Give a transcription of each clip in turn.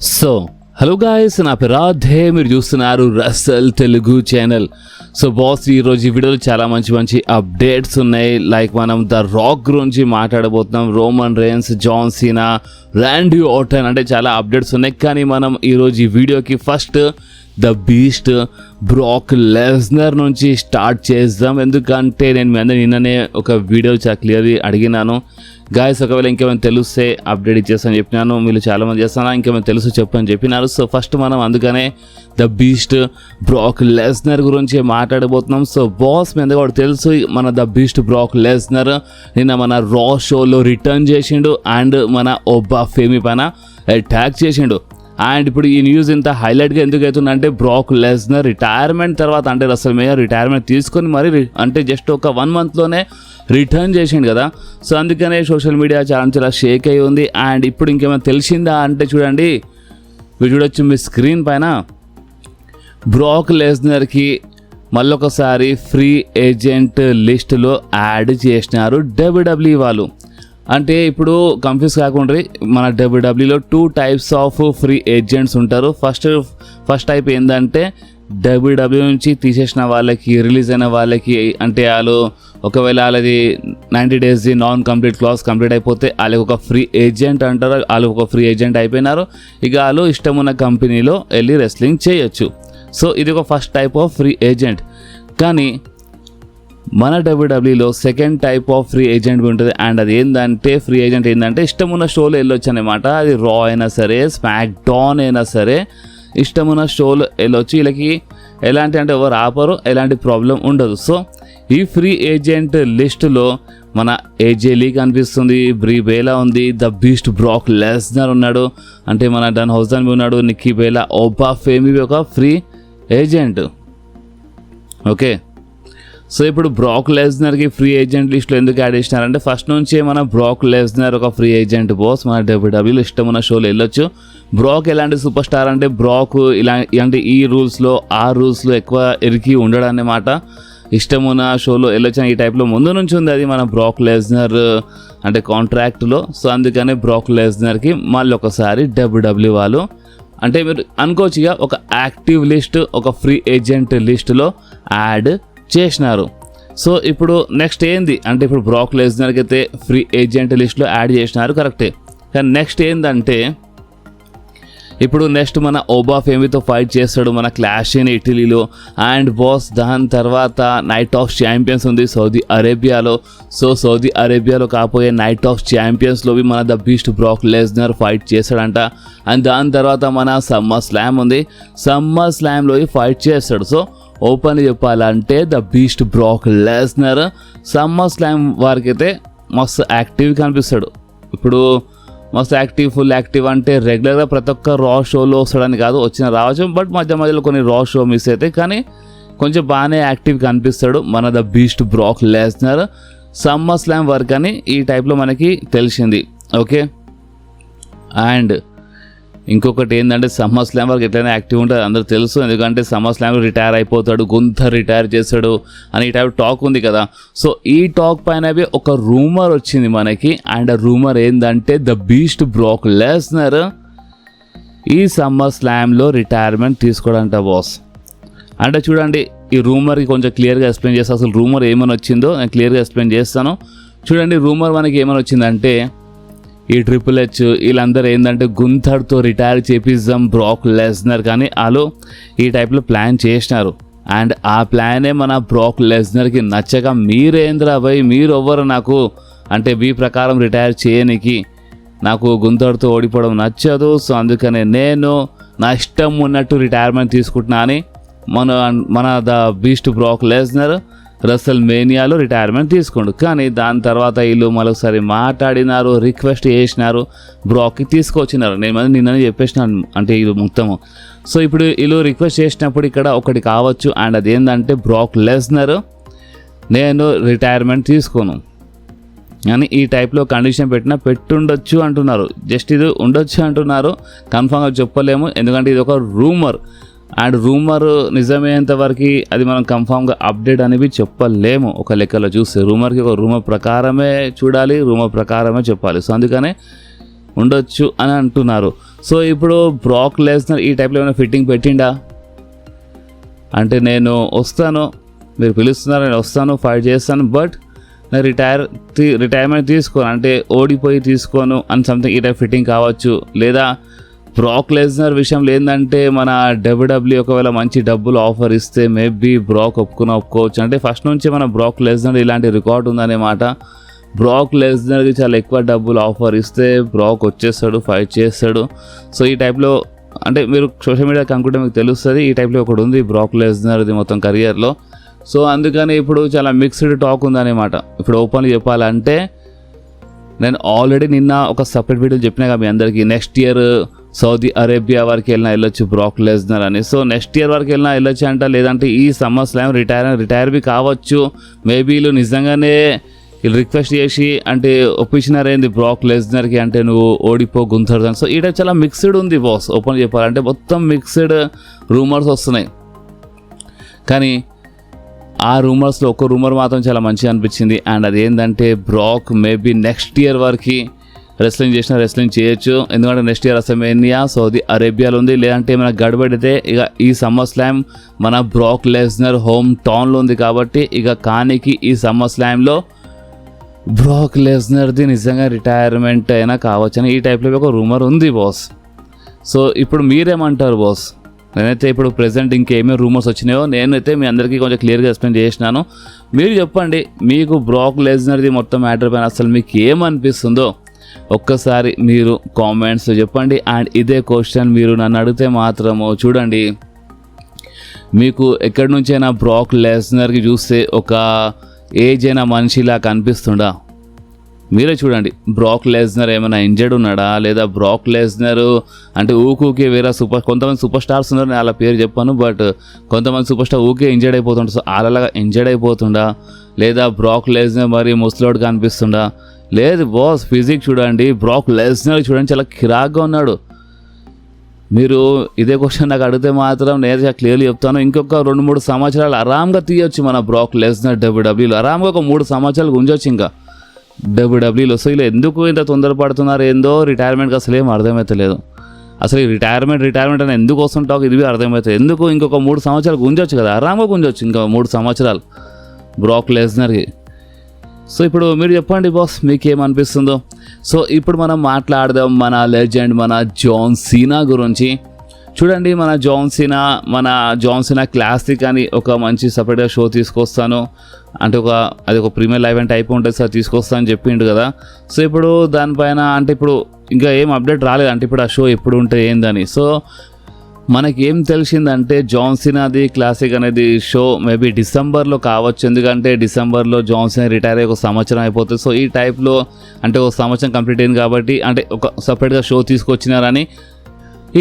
So hello guys, నా పేరు రాధే, మీరు చూస్తున్నారు Russell Telugu channel. So boss, ఈరోజు ఈ వీడియోలో చాలా మంచి అప్డేట్స్ ఉన్నాయి. లైక్ మనం ద రాక్ గురించి మాట్లాడబోతున్నాం. Roman Reigns, John Cena, Randy Orton, అంటే చాలా అప్డేట్స్ ఉన్నాయి. కానీ మనం ఈరోజు ఈ వీడియోకి first the beast Brock Lesnar నుంచి స్టార్ట్ చేద్దాం. ఎందుకంటే నేను మీ అందరూ నిన్ననే ఒక వీడియో చాలా క్లియర్గా అడిగినాను. గాయస్, ఒకవేళ ఇంకేమైనా తెలిస్తే అప్డేట్ ఇచ్చేస్తాను చెప్పినాను. మీరు చాలామంది చేస్తానా ఇంకేమైనా తెలుసు చెప్పని చెప్పినారు. సో ఫస్ట్ మనం అందుకనే ద బీస్ట్ బ్రాక్ లెస్నర్ గురించి మాట్లాడబోతున్నాం. సో బాస్, మీ అందరూ కూడా తెలుసు, మన ద బీస్ట్ బ్రాక్ లెస్నర్ నిన్న మన రా షోలో రిటర్న్ చేసిండు అండ్ మన ఒబ్బా ఫేమి పైన అటాక్ చేసిండు. అండ్ ఇప్పుడు ఈ న్యూస్ ఇంత హైలైట్గా ఎందుకు అవుతుందంటే, బ్రాక్ లెస్నర్ రిటైర్మెంట్ తర్వాత, అంటే అసలు మేయర్ రిటైర్మెంట్ తీసుకొని మరి అంటే జస్ట్ ఒక 1 monthలోనే రిటర్న్ చేసిండు కదా. సో అందుకనే సోషల్ మీడియా చాలా షేక్ అయి ఉంది. అండ్ ఇప్పుడు ఇంకేమైనా తెలిసిందా అంటే చూడండి, మీరు చూడొచ్చు మీ స్క్రీన్ పైన, బ్రాక్ లెస్నర్కి మళ్ళొకసారి ఫ్రీ ఏజెంట్ లిస్టులో యాడ్ చేసినారు WWE వాళ్ళు. అంటే ఇప్పుడు కన్ఫ్యూజ్ కాకుండా, మన డబ్ల్యూడబ్ల్యూలో 2 types ఆఫ్ ఫ్రీ ఏజెంట్స్ ఉంటారు. ఫస్ట్ టైప్ ఏంటంటే, డబ్ల్యూడబ్ల్యూ నుంచి తీసేసిన వాళ్ళకి, రిలీజ్ అయిన వాళ్ళకి, అంటే వాళ్ళు ఒకవేళ వాళ్ళది 90 days non complete class complete అయిపోతే వాళ్ళకి ఒక ఫ్రీ ఏజెంట్ అంటారు. వాళ్ళు ఒక ఫ్రీ ఏజెంట్ అయిపోయినారు, ఇక వాళ్ళు ఇష్టం ఉన్న కంపెనీలో వెళ్ళి రెస్లింగ్ చేయొచ్చు. సో ఇది ఒక first type of free agent. కానీ మన డబ్ల్యూడబ్ల్యూలో second type of free agent ఉంటుంది. అండ్ అది ఏంటంటే, ఫ్రీ ఏజెంట్ ఏంటంటే ఇష్టం ఉన్న షోలో వెళ్ళొచ్చు అనమాట. అది రా అయినా సరే, స్మాక్ డౌన్ అయినా సరే, ఇష్టం ఉన్న షోలో వెళ్ళొచ్చు. వీళ్ళకి ఎలాంటి అంటే ఎవరు ఆపరు, ఎలాంటి ప్రాబ్లం ఉండదు. సో ఈ ఫ్రీ ఏజెంట్ లిస్టులో మన ఏజే లీ కనిపిస్తుంది, బ్రీ బేలా ఉంది, ద బీస్ట్ బ్రాక్ లెస్నర్ ఉన్నాడు, అంటే మన డన్ హౌసన్ ఉన్నాడు, నిక్కీ బేలా, ఒబ్బా ఫేమి ఒక ఫ్రీ ఏజెంట్. ఓకే, సో ఇప్పుడు బ్రాక్ లెస్నర్కి ఫ్రీ ఏజెంట్ లిస్ట్లో ఎందుకు యాడ్ చేసినారంటే, ఫస్ట్ నుంచే మన బ్రాక్ లెస్నర్ ఒక ఫ్రీ ఏజెంట్ బాస్. మన డబ్ల్యూడబ్ల్యూలో ఇష్టం ఉన్న షోలో వెళ్ళొచ్చు. బ్రాక్ ఎలాంటి సూపర్ స్టార్ అంటే, బ్రాక్ ఇలాంటి ఈ రూల్స్లో ఆ రూల్స్లో ఎక్కువ ఇరికి ఉండడం అన్నమాట. ఇష్టం ఉన్న షోలో వెళ్ళొచ్చు ఈ టైప్లో ముందు నుంచి ఉంది అది మన బ్రాక్ లెస్నర్ అంటే కాంట్రాక్ట్లో. సో అందుకనే బ్రాక్ లెస్నర్కి మళ్ళీ ఒకసారి డబ్ల్యూడబ్ల్యూ వాళ్ళు, అంటే మీరు అనుకోవచ్చు ఇక ఒక యాక్టివ్ లిస్ట్, ఒక ఫ్రీ ఏజెంట్ లిస్టులో యాడ్ చేసినారు. సో ఇప్పుడు నెక్స్ట్ ఏంది అంటే, ఇప్పుడు బ్రాక్ లెస్నర్కి అయితే ఫ్రీ ఏజెంట్ లిస్ట్లో యాడ్ చేసినారు, కరెక్టే. కానీ నెక్స్ట్ ఏంటంటే, ఇప్పుడు నెక్స్ట్ మన ఒబ్బా ఫేమితో ఫైట్ చేస్తాడు మన క్లాష్ ఇన్ ఇటలీలో. అండ్ బాస్, దాని తర్వాత నైట్ ఆఫ్ ఛాంపియన్స్ ఉంది సౌదీ అరేబియాలో. సో సౌదీ అరేబియాలో కాకపోయే నైట్ ఆఫ్ ఛాంపియన్స్లో మన the beast Brock Lesnar fight చేస్తాడంట. అండ్ దాని తర్వాత మన సమ్మర్ స్లామ్ ఉంది, సమ్మర్ స్లామ్లో ఫైట్ చేస్తాడు. సో ఓపెన్ చెప్పాలంటే the beast Brock Lesnar SummerSlam వారికి అయితే మస్తు యాక్టివ్ కనిపిస్తాడు. ఇప్పుడు మస్తు యాక్టివ్, ఫుల్ యాక్టివ్ అంటే రెగ్యులర్గా ప్రతి ఒక్క రా షోలో వస్తాడని కాదు, రావచ్చు, బట్ మధ్యలో కొన్ని రా షో మిస్ అవుతాయి, కానీ కొంచెం బాగానే యాక్టివ్ కనిపిస్తాడు మన the beast Brock Lesnar summer slam work అని ఈ టైప్లో మనకి తెలిసింది. ఓకే, అండ్ ఇంకొకటి ఏంటంటే, సమ్మర్ స్లామ్ వరకు ఎట్లయినా యాక్టివ్ ఉంటుంది అందరూ తెలుసు. ఎందుకంటే సమ్మర్ స్లామ్ రిటైర్ అయిపోతాడు, గుంథర్ రిటైర్ చేస్తాడు అని ఈ టైప్ టాక్ ఉంది కదా. సో ఈ టాక్ పైన ఒక రూమర్ వచ్చింది మనకి. అండ్ ఆ రూమర్ ఏంటంటే, ద బీస్ట్ బ్రాక్ లెస్నర్ ఈ సమ్మర్ స్లామ్లో రిటైర్మెంట్ తీసుకోవడంట బాస్. అంటే చూడండి, ఈ రూమర్కి కొంచెం క్లియర్గా ఎక్స్ప్లెయిన్ చేస్తాను. అసలు రూమర్ ఏమని వచ్చిందో నేను క్లియర్గా ఎక్స్ప్లెయిన్ చేస్తాను. చూడండి, రూమర్ మనకి ఏమని వచ్చిందంటే, ఈ ట్రిపుల్ హెచ్ వీళ్ళందరూ ఏంటంటే గుంథర్తో రిటైర్ చేపిద్దాం బ్రాక్ లెస్నర్, కానీ వాళ్ళు ఈ టైప్లో ప్లాన్ చేసినారు. అండ్ ఆ ప్లానే మన బ్రాక్ లెస్నర్కి నచ్చక, మీరేంద్రా భయ్, మీరు ఎవ్వరు నాకు అంటే మీ ప్రకారం రిటైర్ చేయనికి, నాకు గుంథర్తో ఓడిపోవడం నచ్చదు. సో అందుకనే నేను నా ఇష్టం ఉన్నట్టు రిటైర్మెంట్ తీసుకుంటున్నా అని మన ద బీస్ట్ బ్రాక్ లెస్నర్ రసల్ మేనియాలో రిటైర్మెంట్ తీసుకోండు. కానీ దాని తర్వాత వీళ్ళు మరొకసారి మాట్లాడినారు, రిక్వెస్ట్ చేసినారు, బ్రాక్కి తీసుకొచ్చినారు. నేను నిన్ననే చెప్పేసినాను అంటే ఇది మొత్తము. సో ఇప్పుడు వీళ్ళు రిక్వెస్ట్ చేసినప్పుడు ఇక్కడ ఒకటి కావచ్చు, అండ్ అదేంటంటే, బ్రాక్ లెస్నర్ నేను రిటైర్మెంట్ తీసుకోను అని ఈ టైప్లో కండిషన్ పెట్టుండొచ్చు అంటున్నారు. జస్ట్ ఇది ఉండొచ్చు అంటున్నారు, కన్ఫామ్గా చెప్పలేము, ఎందుకంటే ఇది ఒక రూమర్. అండ్ రూమర్ నిజమయ్యేంత వరకు అది మనం కన్ఫామ్గా అప్డేట్ అనేవి చెప్పలేము. ఒక లెక్కలో చూస్తే రూమర్కి ఒక రూమర్ ప్రకారమే చూడాలి, రూమర్ ప్రకారమే చెప్పాలి. సో అందుకనే ఉండొచ్చు అని అంటున్నారు. సో ఇప్పుడు బ్రాక్ లెస్నర్ ఈ టైప్లో ఏమైనా ఫిట్టింగ్ పెట్టిండా అంటే నేను వస్తాను, మీరు పిలుస్తున్నారు, నేను వస్తాను, ఫైట్ చేస్తాను, బట్ నేను రిటైర్మెంట్ తీసుకోను అంటే ఓడిపోయి తీసుకోను అని సంథింగ్ ఈ టైప్ ఫిట్టింగ్ కావచ్చు. లేదా బ్రాక్ లెస్నర్ విషయంలో ఏంటంటే మన డబ్ల్యూడబ్ల్యూ ఒకవేళ మంచి డబ్బులు ఆఫర్ ఇస్తే మేబీ బ్రాక్ ఒప్పుకోవచ్చు. అంటే ఫస్ట్ నుంచి మన బ్రాక్ లెస్నర్ ఇలాంటి రికార్డ్ ఉందనే మాట. బ్రాక్ లెస్నర్కి చాలా ఎక్కువ డబ్బులు ఆఫర్ ఇస్తే బ్రాక్ వచ్చేస్తాడు, ఫైట్ చేస్తాడు. సో ఈ టైప్లో అంటే మీరు సోషల్ మీడియా కనుక్కుంటే మీకు తెలుస్తుంది, ఈ టైప్లో ఒకటి ఉంది బ్రాక్ లెస్నర్ది మొత్తం కెరియర్లో. సో అందుకని ఇప్పుడు చాలా మిక్స్డ్ టాక్ ఉందన్నమాట. ఇప్పుడు ఓపెన్లీ చెప్పాలంటే నేను ఆల్రెడీ నిన్న ఒక సపరేట్ వీడియోలు చెప్పినా కదా మీ అందరికీ, నెక్స్ట్ ఇయర్ సౌదీ అరేబియా వరకు వెళ్ళొచ్చు బ్రాక్ లెస్నర్ అని. సో నెక్స్ట్ ఇయర్ వరకు వెళ్ళొచ్చు అంట, లేదంటే ఈ సమ్మర్స్లామ్ రిటైర్ బి కావచ్చు. మేబీ వీళ్ళు నిజంగానే వీళ్ళు రిక్వెస్ట్ చేసి అంటే ఒప్పించినారు ఏంది బ్రాక్ లెస్నర్కి అంటే నువ్వు ఓడిపో గుంతరు. సో ఈ టైప్ చాలా మిక్స్డ్ ఉంది బాస్. ఓపెన్ చెప్పాలంటే మొత్తం మిక్స్డ్ రూమర్స్ వస్తున్నాయి. కానీ ఆ రూమర్స్లో ఒక రూమర్ మాత్రం చాలా మంచిగా అనిపించింది, అండ్ అది ఏంటంటే బ్రాక్ మేబీ నెక్స్ట్ ఇయర్ వరకు రెస్లింగ్ చేయొచ్చు. ఎందుకంటే నెక్స్ట్ ఇయర్ అసమేనియా సౌదీ అరేబియాలో ఉంది. లేదంటే ఏమైనా గడబడితే ఇక ఈ సమ్మర్ స్లామ్ మన బ్రాక్ లెస్నర్ హోమ్ టౌన్లో ఉంది కాబట్టి ఇక కానికి ఈ సమ్మర్ స్లామ్లో బ్రాక్ లెస్నర్ది నిజంగా రిటైర్మెంట్ అయినా కావచ్చని ఈ టైప్లో ఒక రూమర్ ఉంది బాస్. సో ఇప్పుడు మీరేమంటారు బాస్? నేనైతే ఇప్పుడు ప్రెజెంట్ ఇంకేమేమి రూమర్స్ వచ్చినాయో నేనైతే మీ అందరికీ కొంచెం క్లియర్గా ఎక్స్ప్లెయిన్ చేసినాను. మీరు చెప్పండి, మీకు బ్రాక్ లెస్నర్ది మొత్తం మ్యాటర్ పైన అసలు మీకు ఏమనిపిస్తుందో ఒక్కసారి మీరు కామెంట్స్ చెప్పండి. అండ్ ఇదే క్వశ్చన్ మీరు నన్ను అడిగితే మాత్రము చూడండి, మీకు ఎక్కడి నుంచైనా బ్రాక్ లెస్నర్కి చూస్తే ఒక ఏజ్ అయిన మనిషిలా కనిపిస్తుండా? మీరే చూడండి, బ్రాక్ లెస్నర్ ఏమైనా ఇంజర్డ్ ఉన్నాడా, లేదా బ్రాక్ లెస్నర్ అంటే ఊకే వేరే కొంతమంది సూపర్ స్టార్స్ ఉన్నారు, నేను వాళ్ళ పేరు చెప్పాను, బట్ కొంతమంది సూపర్ స్టార్ ఊకే ఇంజర్డ్ అయిపోతుంటారు. సో అలాగా ఇంజర్డ్ అయిపోతుండా, లేదా బ్రాక్ లెస్నర్ మరి ముసలోడు కనిపిస్తుండా? లేదు బాస్, ఫిజిక్ చూడండి, బ్రాక్ లెస్నర్ చూడండి చాలా కిరాక్గా ఉన్నాడు. మీరు ఇదే క్వశ్చన్ నాకు అడిగితే మాత్రం నేను క్లియర్లీ చెప్తాను, ఇంకొక 2-3 సంవత్సరాలు ఆరామ్గా తీయొచ్చు మన బ్రాక్ లెస్నర్ డబ్ల్యూడబ్ల్యూలో. ఆరామ్గా ఒక 3 సంవత్సరాలు గుంజొచ్చు ఇంకా డబ్ల్యూడబ్ల్యూలో. సో ఇలా ఎందుకు ఇంత తొందరపడుతున్నారు ఏందో రిటైర్మెంట్కి అసలు ఏం అర్థమవుతలేదు. అసలు ఈ రిటైర్మెంట్ అని ఎందుకు వస్తుంటావు ఇది అర్థమవుతుంది. ఎందుకు ఇంకొక 3 సంవత్సరాలు గుంజొచ్చు కదా, ఆరామ్గా గుంజొచ్చు ఇంకా 3 సంవత్సరాలు బ్రాక్ లెస్నర్కి. సో ఇప్పుడు మీరు చెప్పండి బాస్, మీకేమనిపిస్తుందో. సో ఇప్పుడు మనం మాట్లాడదాం మన లెజెండ్ మన జాన్ సీనా గురించి. చూడండి, మన జాన్ సీనా క్లాసిక్ అని ఒక మంచి సపరేట్గా షో తీసుకొస్తాను అంటే అది ఒక ప్రీమియర్ లైవ్ ఈవెంట్ అయిపోయి ఉంటుంది సార్, తీసుకొస్తా అని చెప్పిండు కదా. సో ఇప్పుడు దానిపైన అంటే ఇప్పుడు ఇంకా ఏం అప్డేట్ రాలేదు, అంటే ఇప్పుడు ఆ షో ఎప్పుడు ఉంటుంది ఏందని. సో మనకేం తెలిసిందంటే జాన్ సీనాది క్లాసిక్ అనేది షో మేబీ డిసెంబర్లో కావచ్చు, ఎందుకంటే డిసెంబర్లో జాన్ సీనా రిటైర్ అయ్యి 1 సంవత్సరం అయిపోతుంది. సో ఈ టైప్లో అంటే 1 సంవత్సరం కంప్లీట్ అయింది కాబట్టి అంటే ఒక సపరేట్గా షో తీసుకొచ్చినారని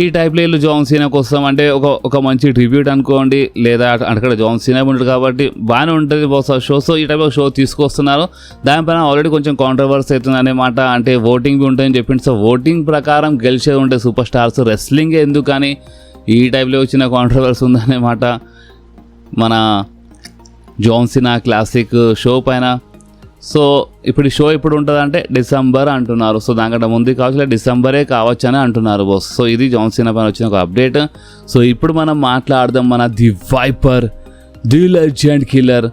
ఈ టైప్లో వీళ్ళు జాన్ సీనా కోసం అంటే ఒక మంచి ట్రిబ్యూట్ అనుకోండి, లేదా అక్కడ జాన్ సీనా ఉంటాడు కాబట్టి బాగానే ఉంటుంది బాస్ ఆ షో. సో ఈ టైప్లో షో తీసుకొస్తున్నారు. దానిపైన ఆల్రెడీ కొంచెం కాంట్రవర్సీ అవుతుంది అనమాట, అంటే ఓటింగ్ ఉంటుందని చెప్పింది. సో ఓటింగ్ ప్రకారం గెలిచేది ఉంటే సూపర్ స్టార్స్, రెస్లింగ్ ఎందుకు కానీ ఈ టైప్లో వచ్చిన కాంట్రవర్సీ ఉందన్నమాట మన జాన్ సీనా క్లాసిక్ షో పైన. సో ఇప్పుడు ఈ షో ఎప్పుడు ఉంటుందంటే డిసెంబర్ అంటున్నారు. సో దానికంటే ముందు కావచ్చు, డిసెంబరే కావచ్చు అని అంటున్నారు బాస్. సో ఇది జాన్ సీనా పైన వచ్చిన ఒక అప్డేట్. సో ఇప్పుడు మనం మాట్లాడదాం మన the Viper, the legend killer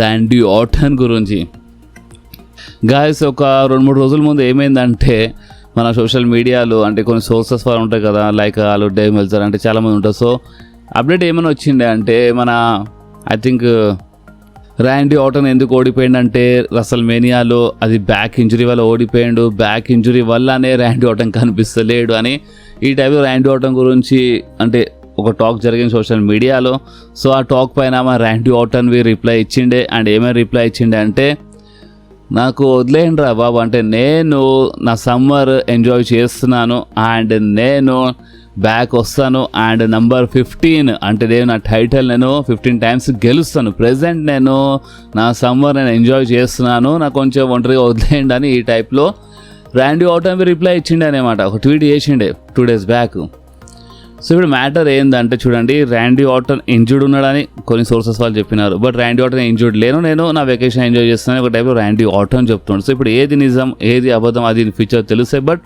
Randy Orton గురించి. గాయస్, ఒక 2-3 రోజుల ముందు ఏమైందంటే మన సోషల్ మీడియాలో అంటే కొన్ని సోర్సెస్ వాళ్ళు ఉంటాయి కదా, లైక్ వాళ్ళు డేవ్ మెల్జర్ అంటే చాలామంది ఉంటారు. సో అప్డేట్ ఏమైనా వచ్చిండే అంటే మన ఐ థింక్ ర్యాండీ ఆర్టన్ ఎందుకు ఓడిపోయిందంటే రసల్ మేనియాలో అది బ్యాక్ ఇంజరీ వల్ల ఓడిపోయాడు, బ్యాక్ ఇంజరీ వల్లనే ర్యాండీ ఆర్టన్ కనిపిస్తలేడు అని ఈ టైప్లో ర్యాండీ ఆర్టన్ గురించి అంటే ఒక టాక్ జరిగింది సోషల్ మీడియాలో. సో ఆ టాక్ పైన మా ర్యాండీ ఆర్టన్వి రిప్లై ఇచ్చిండే. అండ్ ఏమైనా రిప్లై ఇచ్చిండే అంటే, నాకు వదిలేయండి రా బాబు, అంటే నేను నా సమ్మర్ ఎంజాయ్ చేస్తున్నాను అండ్ నేను బ్యాక్ వస్తాను అండ్ నెంబర్ 15 అంటే నేను నా టైటిల్ నేను 15 టైమ్స్ గెలుస్తాను. ప్రెజెంట్ నేను నా సమ్మర్ నేను ఎంజాయ్ చేస్తున్నాను, నాకు కొంచెం ఒంటరిగా వదిలేయండి అని ఈ టైప్లో ర్యాండీ ఆర్టన్ రిప్లై ఇచ్చిండే అనమాట. ఒక ట్వీట్ చేసిండే 2 days బ్యాక్. సో ఇప్పుడు మ్యాటర్ ఏంటంటే చూడండి, ర్యాండీ ఆర్టన్ ఇంజూర్డ్ ఉన్నాడని కొన్ని సోర్సెస్ వాళ్ళు చెప్పినారు, బట్ ర్యాండీ ఆర్టన్ ఇంజూర్డ్ నేను నా వెకేషన్ ఎంజాయ్ చేస్తున్నాను ఒక టైప్లో ర్యాండీ ఆర్టన్ చెప్తున్నాడు. సో ఇప్పుడు ఏది నిజం ఏది అబద్ధం అది ఫ్యూచర్ తెలుస్తాయి. బట్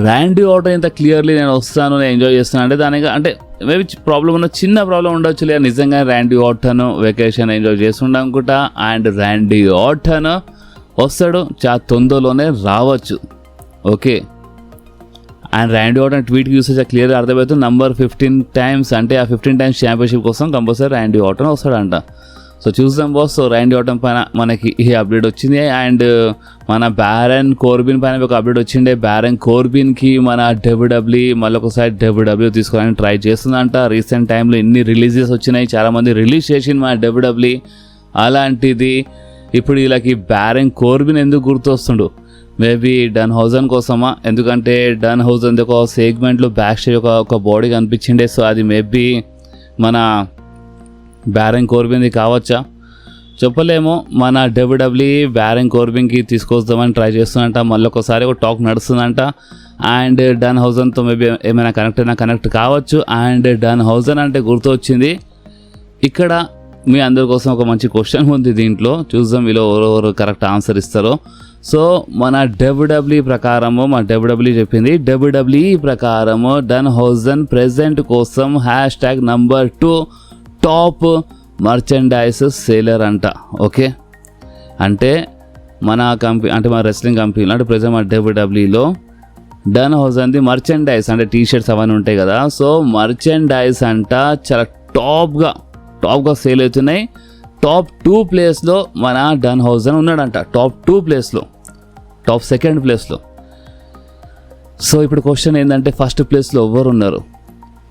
ర్యాండీ ఆర్టన్ ఇంత క్లియర్లీ నేను వస్తాను, నేను ఎంజాయ్ చేస్తాను అంటే దానికి అంటే మేబీ ప్రాబ్లం ఉన్న చిన్న ప్రాబ్లం ఉండొచ్చు లేదా నిజంగా ర్యాండీ ఆర్టన్ వెకేషన్ ఎంజాయ్ చేస్తుండే అనుకుంటా. అండ్ ర్యాండీ ఆర్టన్ వస్తాడు, చాలా తొందరలోనే రావచ్చు. ఓకే, అండ్ ర్యాండీ ఆర్టన్ ట్వీట్కి యూసేజ్ క్లియర్గా అర్థమవుతుంది. నంబర్ 15 టైమ్స్ అంటే ఆ 15 టైమ్స్ ఛాంపియన్షిప్ కోసం కంపల్సరీ ర్యాండీ ఆర్టన్ వస్తాడంట. సో చూద్దాం బాస్. సో ర్యాండీ ఆర్టన్ పైన మనకి ఈ అప్డేట్ వచ్చింది. అండ్ మన బ్యారన్ కోర్బిన్ పైన ఒక అప్డేట్ వచ్చిండే. బ్యారన్ కోర్బిన్కి మన WWE మళ్ళీ ఒకసారి WWE తీసుకోవాలని ట్రై చేస్తుందంట. రీసెంట్ టైంలో ఎన్ని రిలీజెస్ వచ్చినాయి, చాలామంది రిలీజ్ చేసింది మన WWE. అలాంటిది ఇప్పుడు వీళ్ళకి బ్యారన్ కోర్బిన్ ఎందుకు గుర్తొస్తుండు? మేబీ డన్ హౌజన్ కోసమా? ఎందుకంటే డన్ హౌజన్ ఒక సెగ్మెంట్లో బ్యాక్ స్టేజ్ ఒక బాడీ కనిపించిండే. సో అది మేబీ మన బ్యారన్ కోర్బిన్ది కావచ్చా, చెప్పలేము. మన WWE బ్యారన్ కోర్బిన్కి తీసుకొద్దామని ట్రై చేస్తుందంట. మళ్ళీ ఒకసారి ఒక టాక్ నడుస్తుందంట. అండ్ డన్ హౌజన్తో మేబీ ఏమైనా కనెక్ట్ కావచ్చు. అండ్ డన్ హౌజన్ అంటే గుర్తు వచ్చింది. ఇక్కడ మీ అందరి కోసం ఒక మంచి క్వశ్చన్ ఉంది దీంట్లో, చూద్దాం వీళ్ళు ఎవరెవరు కరెక్ట్ ఆన్సర్ ఇస్తారో. సో మన WWE ప్రకారము, మన WWE చెప్పింది, WWE ప్రకారము డన్ హౌజన్ ప్రెజెంట్ కోసం #2 టాప్ మర్చెండైజ్ సేలర్ అంట. ఓకే, అంటే మన కంపెనీ అంటే మన రెస్లింగ్ కంపెనీలో అంటే ప్రజెంట్ మన WWEలో డన్ హౌజన్ది మర్చెండైజ్ అంటే టీషర్ట్స్ అవన్నీ ఉంటాయి కదా. సో మర్చెండైజ్ అంట చాలా టాప్గా సేల్ అవుతున్నాయి. టాప్ 2 ప్లేస్లో మన డన్ హౌజన్ ఉన్నాడంట. టాప్ 2 ప్లేస్లో, టాప్ 2nd ప్లేస్లో. సో ఇప్పుడు క్వశ్చన్ ఏంటంటే ఫస్ట్ ప్లేస్లో ఎవరు ఉన్నారు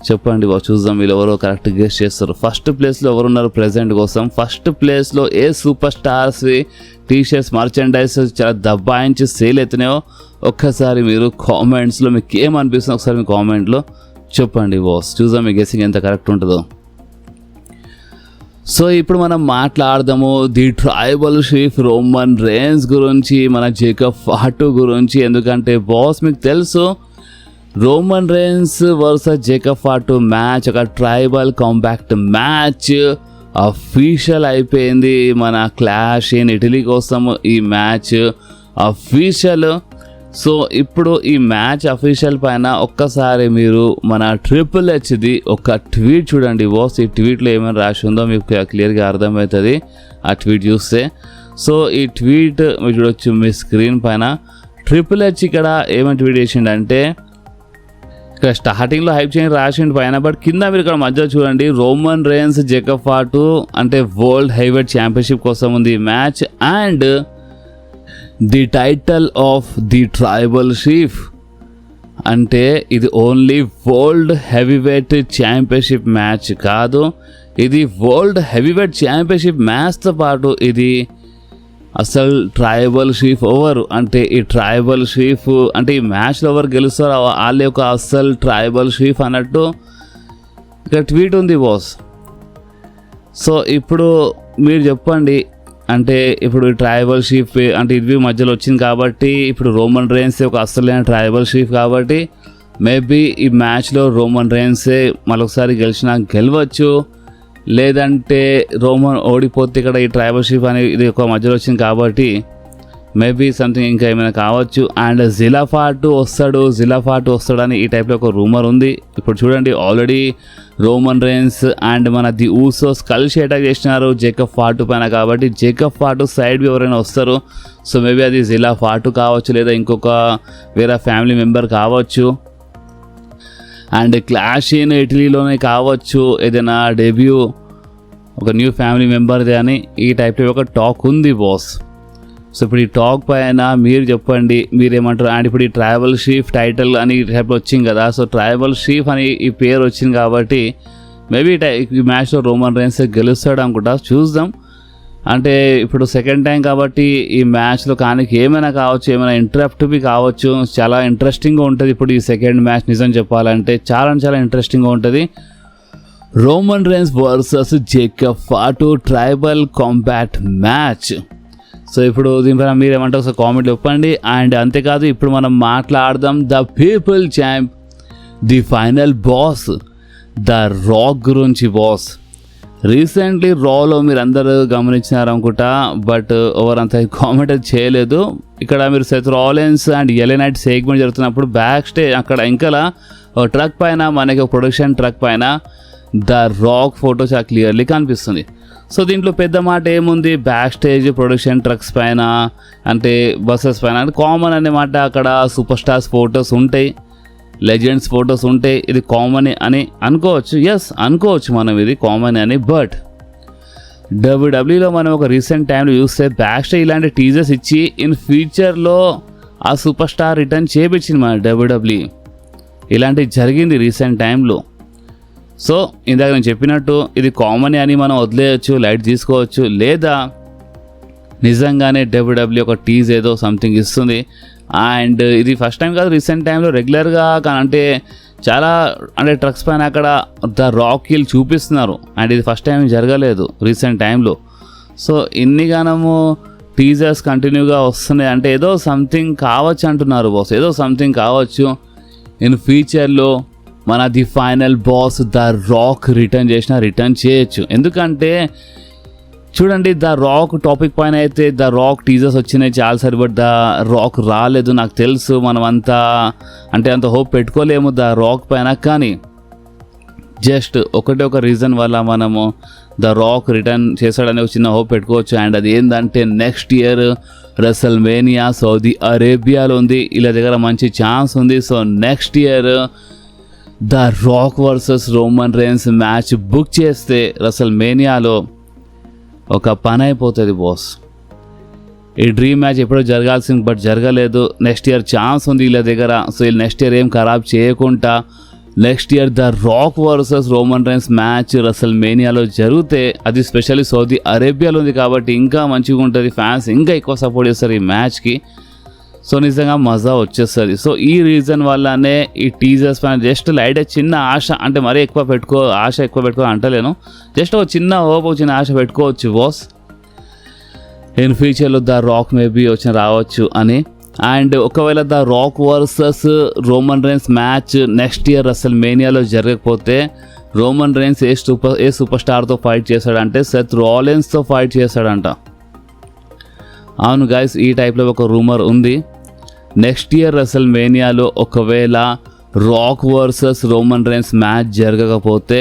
చెప్పండి బాబు, చూద్దాం వీళ్ళు ఎవరో కరెక్ట్ గెస్ చేస్తారు. ఫస్ట్ ప్లేస్లో ఎవరున్నారు ప్రెజెంట్ కోసం? ఫస్ట్ ప్లేస్లో ఏ సూపర్ స్టార్స్ టీషర్ట్స్ మర్చెండైజ్ చాలా దబ్బాయించి సేల్ అవుతున్నాయో ఒక్కసారి మీరు కామెంట్స్లో మీకు ఏమనిపిస్తుందో ఒకసారి మీ కామెంట్లో చెప్పండి బాస్. చూద్దాం మీ గెస్సింగ్ ఎంత కరెక్ట్ ఉంటుందో. సో ఇప్పుడు మనం మాట్లాడదాము the tribal chief Roman rains గురించి, మన జేకబ్ ఫాటు గురించి. ఎందుకంటే బాస్ మీకు తెలుసు Roman rains versus Jacob Fatu match ఒక ట్రైబల్ కాంపాక్ట్ మ్యాచ్ అఫీషియల్ అయిపోయింది. మన క్లాష్ ఇన్ ఇటలీ కోసం ఈ మ్యాచ్ అఫీషియల్. సో ఇప్పుడు ఈ మ్యాచ్ అఫీషియల్ పైన ఒక్కసారి మీరు మన ట్రిపుల్ హెచ్ది ఒక ట్వీట్ చూడండి బాస్. ఈ ట్వీట్లో ఏమైనా రాసి ఉందో మీకు క్లియర్గా అర్థమవుతుంది ఆ ట్వీట్ చూస్తే. సో ఈ ట్వీట్ మీరు చూడొచ్చు మీ స్క్రీన్ పైన. ట్రిపుల్ హెచ్ ఇక్కడ ఏమైనా ట్వీట్ చేసిండంటే ఇక్కడ స్టార్టింగ్లో హైప్ చేయని రాసిండు పైన, బట్ కింద మీరు ఇక్కడ మధ్యలో చూడండి రోమన్ రేన్స్ జేకబ్ ఫాటు అంటే వరల్డ్ హెవీవెయిట్ ఛాంపియన్షిప్ కోసం ఉంది ఈ match. And the title of the tribal chief అంటే ఇది only world heavyweight championship match కాదు, ఇది వరల్డ్ హెవీవెయిట్ ఛాంపియన్షిప్ మ్యాచ్తో పాటు ఇది అసలు ట్రైబల్ చీఫ్ ఎవరు అంటే ఈ ట్రైబల్ చీఫ్ అంటే ఈ మ్యాచ్లో ఎవరు గెలుస్తారో వాళ్ళ యొక్క అసలు ట్రైబల్ చీఫ్ అన్నట్టు ఇక్కడ ట్వీట్ ఉంది బాస్. సో ఇప్పుడు మీరు చెప్పండి, అంటే ఇప్పుడు ట్రైబల్ చీఫ్ అంటే ఇది మధ్యలో వచ్చింది కాబట్టి ఇప్పుడు రోమన్ రేన్స్ ఒక అసలైన ట్రైబల్ చీఫ్ కాబట్టి మేబీ ఈ మ్యాచ్లో రోమన్ రేన్సే మరొకసారి గెలవచ్చు, లేదంటే రోమన్ ఓడిపోతే ఇక్కడ ఈ ట్రైబల్ చీఫ్ అనేది ఇది ఒక మధ్యలో వచ్చింది కాబట్టి మేబీ సంథింగ్ ఇంకా ఏమైనా కావచ్చు. అండ్ జిలాఫాటు వస్తాడని ఈ టైప్లో ఒక రూమర్ ఉంది. ఇప్పుడు చూడండి ఆల్రెడీ రోమన్ రేన్స్ అండ్ మన ది ఊసోస్ కలిసి అటాక్ చేసినారు జేకబ్ ఫాటు పైన కాబట్టి జేకబ్ ఫాటు సైడ్ ఎవరైనా వస్తారు. సో మేబీ అది జిలాఫాటు కావచ్చు లేదా ఇంకొక వేరే ఫ్యామిలీ మెంబర్ కావచ్చు. అండ్ క్లాష్ ఇన్ ఇటలీలోనే కావచ్చు, ఏదైనా డెబ్యూ ఒక న్యూ ఫ్యామిలీ మెంబర్ది అని ఈ టైప్లో ఒక టాక్ ఉంది బాస్. సో ఇప్పుడు ఈ టాక్ పైన మీరు చెప్పండి మీరేమంటారు. అండ్ ఇప్పుడు ఈ ట్రైబల్ చీఫ్ టైటిల్ అని ఈ టైప్లో వచ్చింది కదా, సో ట్రైబల్ చీఫ్ అని ఈ పేరు వచ్చింది కాబట్టి మేబీ ఈ మ్యాచ్లో రోమన్ రేన్స్ గెలుస్తాడు అనుకుంటా, చూద్దాం. అంటే ఇప్పుడు సెకండ్ టైం కాబట్టి ఈ మ్యాచ్లో కానీ ఏమైనా కావచ్చు, ఏమైనా ఇంటరప్ట్ బి కావచ్చు. చాలా ఇంట్రెస్టింగ్గా ఉంటుంది ఇప్పుడు ఈ సెకండ్ మ్యాచ్. నిజం చెప్పాలంటే చాలా ఇంట్రెస్టింగ్గా ఉంటుంది. Roman rains versus Jacob Fatu tribal compact match. So ఇప్పుడు దీనిపైన మీరేమంటే ఒకసారి కామెంట్ చెప్పండి. అండ్ అంతేకాదు ఇప్పుడు మనం మాట్లాడదాం the people champ, the final boss, the Rock గురించి బాస్. రీసెంట్లీ రాలో మీరు అందరూ గమనించినారు అనుకుంటా, బట్ ఎవరంతా కామెంట్ చేయలేదు. ఇక్కడ మీరు Seth Rollins and LA Knight segment జరుగుతున్నప్పుడు బ్యాక్ స్టేజ్ అక్కడ ఇంకా ట్రక్ పైన మనకి ప్రొడక్షన్ ట్రక్ పైన ద రాక్ ఫోటో చాలా క్లియర్లీ కనిపిస్తుంది. సో దీంట్లో పెద్ద మాట ఏముంది, బ్యాక్ స్టేజ్ ప్రొడక్షన్ ట్రక్స్ పైన అంటే బస్సెస్ పైన అంటే కామన్ అన్నమాట. అక్కడ సూపర్ స్టార్స్ ఫొటోస్ ఉంటాయి, లెజెండ్స్ ఫొటోస్ ఉంటాయి. ఇది కామన్ అని అనుకోవచ్చు, ఎస్ అనుకోవచ్చు మనం ఇది కామన్ అని. బట్ డబ్ల్యూడబ్ల్యూలో మనం ఒక రీసెంట్ టైంలో చూస్తే బ్యాక్ స్టేజ్ ఇలాంటి టీజర్స్ ఇచ్చి ఇన్ ఫ్యూచర్లో ఆ సూపర్ స్టార్ రిటర్న్ చేపించింది మన డబ్ల్యూడబ్ల్యూ. ఇలాంటివి జరిగింది రీసెంట్ టైంలో. సో ఇందాక నేను చెప్పినట్టు ఇది కామన్ అని మనం వదిలేయచ్చు, లైట్ తీసుకోవచ్చు, లేదా నిజంగానే డబ్ల్యూడబ్ల్యూ ఒక టీజ్ ఏదో సంథింగ్ ఇస్తుంది. అండ్ ఇది ఫస్ట్ టైం కాదు, రీసెంట్ టైంలో రెగ్యులర్గా అంటే చాలా అంటే ట్రక్స్ పైన అక్కడ ద రాక్ హిల్ చూపిస్తున్నారు. అండ్ ఇది ఫస్ట్ టైం జరగలేదు రీసెంట్ టైంలో. సో ఇన్ని గానము టీజర్స్ కంటిన్యూగా వస్తున్నాయి అంటే ఏదో సంథింగ్ కావచ్చు అంటున్నారు బాస్, ఏదో సంథింగ్ కావచ్చు. ఇన్ ఫ్యూచర్లో మన the final boss the rock return చేయొచ్చు. ఎందుకంటే చూడండి, ద రాక్ టాపిక్ పైన అయితే ద రాక్ టీజర్స్ వచ్చినాయి చాలాసారి, బట్ ద రాక్ రాలేదు. నాకు తెలుసు మనం అంత హోప్ పెట్టుకోలేము ద రాక్ పైన, కానీ జస్ట్ ఒక రీజన్ వల్ల మనము ద రాక్ రిటర్న్ చేశాడని ఒక చిన్న హోప్ పెట్టుకోవచ్చు. అండ్ అది ఏంటంటే నెక్స్ట్ ఇయర్ రెసల్మేనియా సౌదీ అరేబియాలో ఉంది, ఇలా దగ్గర మంచి ఛాన్స్ ఉంది. So next year the Rock versus Roman rains match book చేస్తే రెసల్మేనియాలో ఒక పని అయిపోతుంది బాస్. ఈ డ్రీమ్ మ్యాచ్ ఎప్పుడో జరగాల్సింది, బట్ జరగలేదు. నెక్స్ట్ ఇయర్ ఛాన్స్ ఉంది వీళ్ళ దగ్గర. సో వీళ్ళు నెక్స్ట్ ఇయర్ ఏం ఖరాబ్ చేయకుండా next year the Rock versus Roman Reigns match రెసల్మేనియాలో జరిగితే, అది స్పెషల్లీ సౌదీ అరేబియాలో ఉంది కాబట్టి ఇంకా మంచిగా ఉంటుంది, ఫ్యాన్స్ ఇంకా ఎక్కువ సపోర్ట్ చేస్తారు ఈ మ్యాచ్కి. సో నిజంగా మజా వచ్చేస్తుంది. సో ఈ రీజన్ వల్లనే ఈ టీజర్స్ పైన జస్ట్ లైట్ చిన్న ఆశ, అంటే మరీ ఆశ ఎక్కువ పెట్టుకో అంటలేను, జస్ట్ ఒక చిన్న హోప్, చిన్న ఆశ పెట్టుకోవచ్చు బాస్. ఇన్ ఫ్యూచర్లో ద రాక్ మేబీ రావచ్చు అని. అండ్ ఒకవేళ the Rock versus Roman Reigns match next year రెసల్మేనియాలో జరగకపోతే రోమన్ రైన్స్ ఏ సూపర్ స్టార్తో ఫైట్ చేశాడంటే సెత్ రాలిన్స్తో ఫైట్ చేశాడంట. అవును గైస్, ఈ టైప్లో ఒక రూమర్ ఉంది. నెక్స్ట్ ఇయర్ రెసల్మేనియాలో ఒకవేళ Rock versus Roman Reigns match జరగకపోతే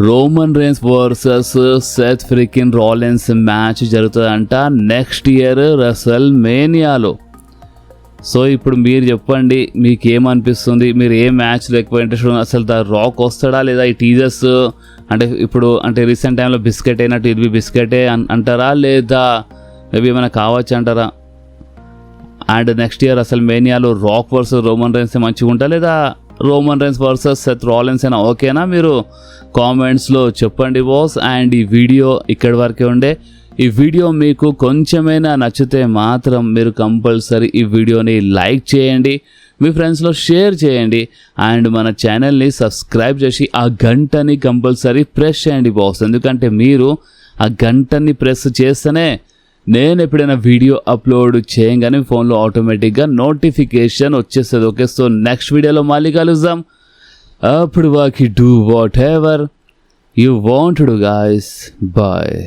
Roman Reigns versus Seth freaking Rollins match జరుగుతుందంట నెక్స్ట్ ఇయర్ రెసల్మేనియాలో. సో ఇప్పుడు మీరు చెప్పండి, మీకు ఏమనిపిస్తుంది, మీరు ఏ మ్యాచ్లో ఎక్కువ ఇంట్రెస్ట్ ఉంది, అసలు ద రాక్ వస్తాడా లేదా ఈ టీజర్స్ అంటే రీసెంట్ టైంలో బిస్కెట్ అయినట్టు ఇది బిస్కెటే అంటారా, లేదా మేబీ ఏమైనా కావచ్చు అంటారా? అండ్ నెక్స్ట్ ఇయర్ రెసల్మేనియాలో రాక్ వర్సెస్ రోమన్ రైన్స్ మంచిగా ఉంటా, లేదా Roman Reigns versus Seth Rollins అయినా ఓకేనా? మీరు కామెంట్స్లో చెప్పండి బాస్. అండ్ ఈ వీడియో ఇక్కడి వరకే ఉండే. ఈ వీడియో మీకు కొంచెమైనా నచ్చితే మాత్రం మీరు కంపల్సరీ ఈ వీడియోని లైక్ చేయండి, మీ ఫ్రెండ్స్లో షేర్ చేయండి, అండ్ మన ఛానల్ని సబ్స్క్రైబ్ చేసి ఆ గంటని కంపల్సరీ ప్రెస్ చేయండి బాస్. ఎందుకంటే మీరు ఆ గంటని ప్రెస్ చేస్తేనే నేను ఎప్పుడైనా వీడియో అప్లోడ్ చేయగానే ఫోన్లో ఆటోమేటిక్గా నోటిఫికేషన్ వచ్చేస్తుంది. ఓకే, సో నెక్స్ట్ వీడియోలో మళ్ళీ కలుద్దాం. అప్పుడు వాకి do whatever you want to do guys. Bye.